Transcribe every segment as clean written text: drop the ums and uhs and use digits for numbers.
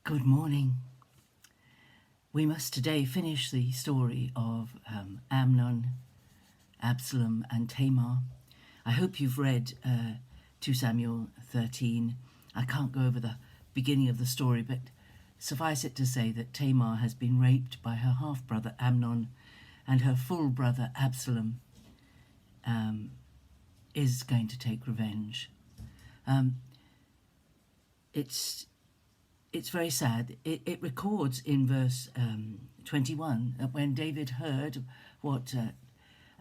Good morning. We must today finish the story of Amnon, Absalom and Tamar. I hope you've read 2 Samuel 13. I can't go over the beginning of the story, but suffice it to say that Tamar has been raped by her half-brother Amnon, and her full brother Absalom is going to take revenge. It's very sad. It records in verse 21 that when David heard what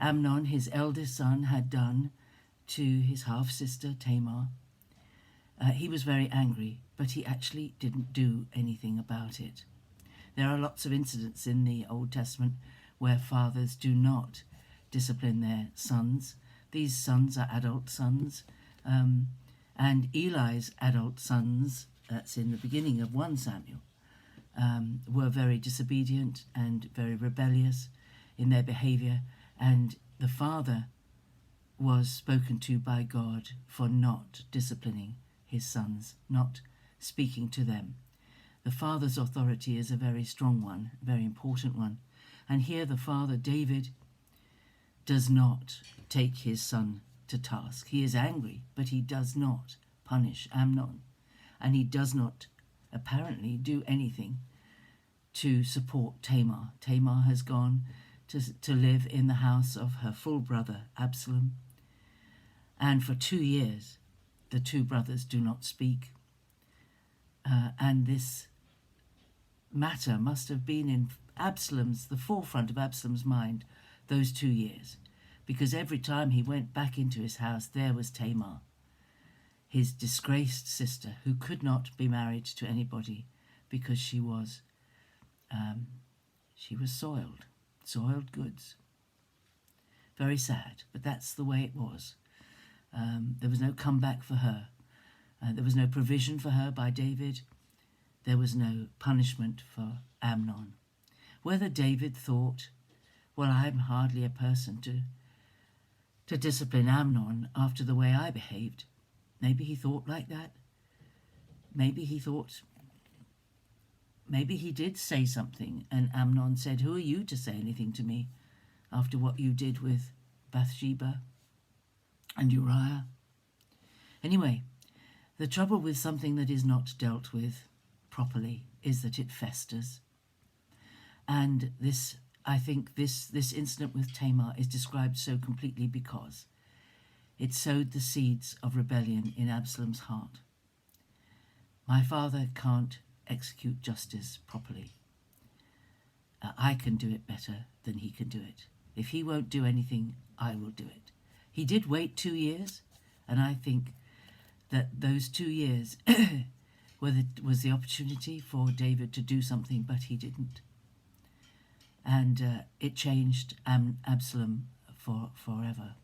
Amnon, his eldest son, had done to his half-sister Tamar, he was very angry, but he actually didn't do anything about it. There are lots of incidents in the Old Testament where fathers do not discipline their sons. These sons are adult sons, and Eli's adult sons, that's in the beginning of 1 Samuel, were very disobedient and very rebellious in their behavior, and the father was spoken to by God for not disciplining his sons, not speaking to them. The father's authority is a very strong one, a very important one. And here the father, David, does not take his son to task. He is angry, but he does not punish Amnon. And he does not apparently do anything to support Tamar. Tamar has gone to live in the house of her full brother Absalom. And for 2 years, the two brothers do not speak. And this matter must have been in the forefront of Absalom's mind those 2 years. Because every time he went back into his house, there was Tamar, his disgraced sister, who could not be married to anybody because she was soiled goods. Very sad, but that's the way it was. There was no comeback for her. There was no provision for her by David. There was no punishment for Amnon. Whether David thought, well, I'm hardly a person to discipline Amnon after the way I behaved. Maybe he thought like that. Maybe he did say something, and Amnon said, who are you to say anything to me after what you did with Bathsheba and Uriah? Anyway, the trouble with something that is not dealt with properly is that it festers. And I think this incident with Tamar is described so completely because it sowed the seeds of rebellion in Absalom's heart. My father can't execute justice properly. I can do it better than he can do it. If he won't do anything, I will do it. He did wait 2 years, and I think that those 2 years was the opportunity for David to do something, but he didn't. And it changed Absalom forever.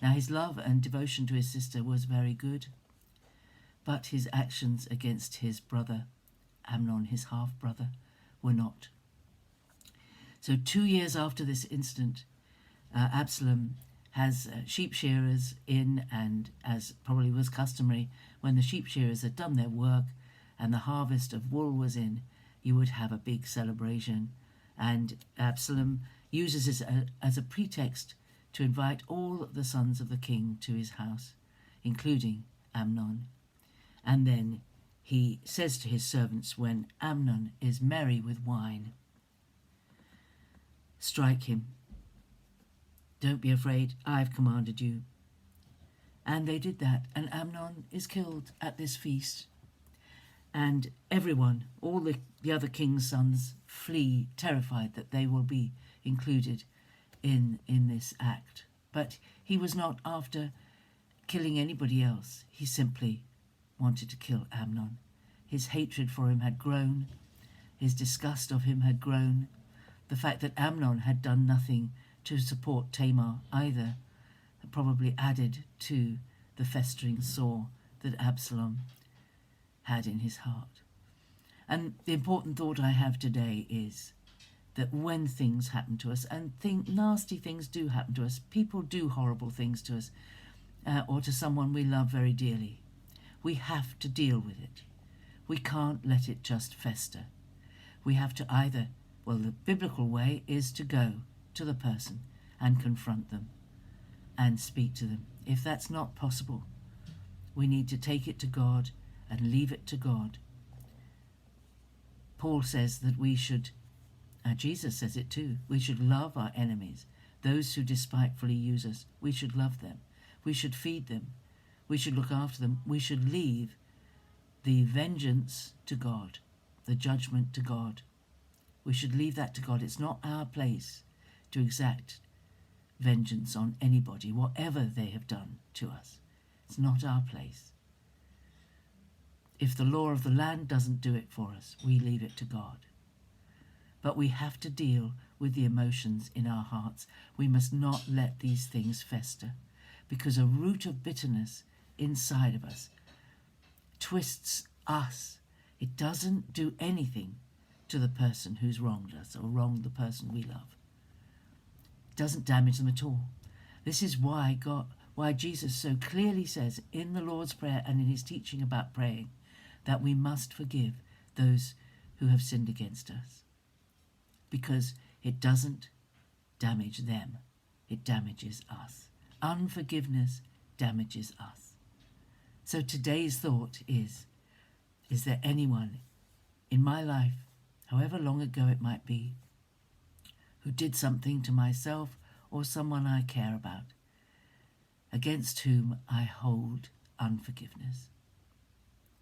Now, his love and devotion to his sister was very good, but his actions against his brother, Amnon, his half-brother, were not. So 2 years after this incident, Absalom has sheep shearers in, and as probably was customary, when the sheep shearers had done their work and the harvest of wool was in, you would have a big celebration. And Absalom uses this as a pretext to invite all the sons of the king to his house, including Amnon. And then he says to his servants, when Amnon is merry with wine, strike him. Don't be afraid, I've commanded you. And they did that, and Amnon is killed at this feast. And everyone, all the other king's sons, flee, terrified that they will be included in this act. But he was not after killing anybody else. He simply wanted to kill Amnon. His hatred for him had grown. His disgust of him had grown. The fact that Amnon had done nothing to support Tamar either probably added to the festering sore that Absalom had in his heart. And the important thought I have today is that when things happen to us, and nasty things do happen to us, people do horrible things to us, or to someone we love very dearly, we have to deal with it. We can't let it just fester. We have to either, well, the biblical way is to go to the person and confront them and speak to them. If that's not possible, we need to take it to God and leave it to God. Paul says that we should, Jesus says it too, we should love our enemies, those who despitefully use us. We should love them. We should feed them. We should look after them. We should leave the vengeance to God, the judgment to God. We should leave that to God. It's not our place to exact vengeance on anybody, whatever they have done to us. It's not our place. If the law of the land doesn't do it for us, we leave it to God. But we have to deal with the emotions in our hearts. We must not let these things fester, because a root of bitterness inside of us twists us. It doesn't do anything to the person who's wronged us or wronged the person we love. It doesn't damage them at all. This is why Jesus so clearly says in the Lord's Prayer and in his teaching about praying that we must forgive those who have sinned against us, because it doesn't damage them, it damages us. Unforgiveness damages us. So today's thought is there anyone in my life, however long ago it might be, who did something to myself or someone I care about, against whom I hold unforgiveness?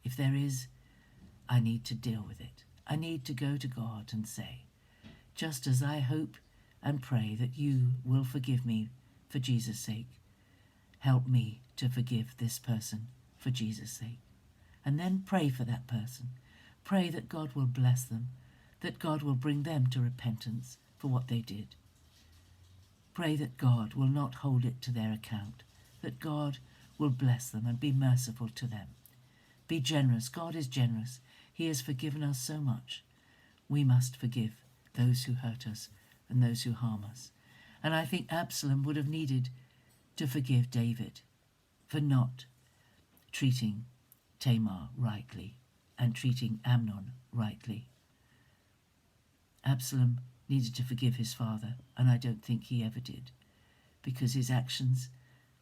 If there is, I need to deal with it. I need to go to God and say, just as I hope and pray that you will forgive me for Jesus' sake, help me to forgive this person for Jesus' sake. And then pray for that person. Pray that God will bless them, that God will bring them to repentance for what they did. Pray that God will not hold it to their account, that God will bless them and be merciful to them. Be generous. God is generous. He has forgiven us so much. We must forgive those who hurt us and those who harm us. And I think Absalom would have needed to forgive David for not treating Tamar rightly and treating Amnon rightly. Absalom needed to forgive his father, and I don't think he ever did, because his actions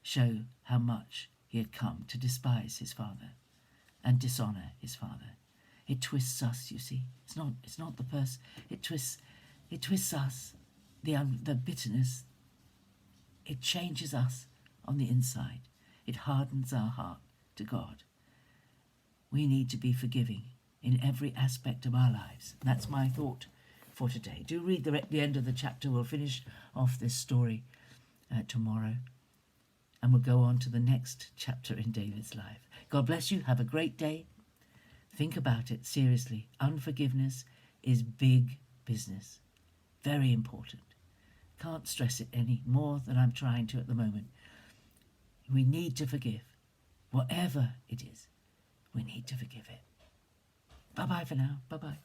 show how much he had come to despise his father and dishonour his father. It twists us, you see. It's not the person. It twists us. The bitterness. It changes us on the inside. It hardens our heart to God. We need to be forgiving in every aspect of our lives. That's my thought for today. Do read the end of the chapter. We'll finish off this story tomorrow, and we'll go on to the next chapter in David's life. God bless you. Have a great day. Think about it seriously. Unforgiveness is big business. Very important. Can't stress it any more than I'm trying to at the moment. We need to forgive. Whatever it is, we need to forgive it. Bye-bye for now. Bye-bye.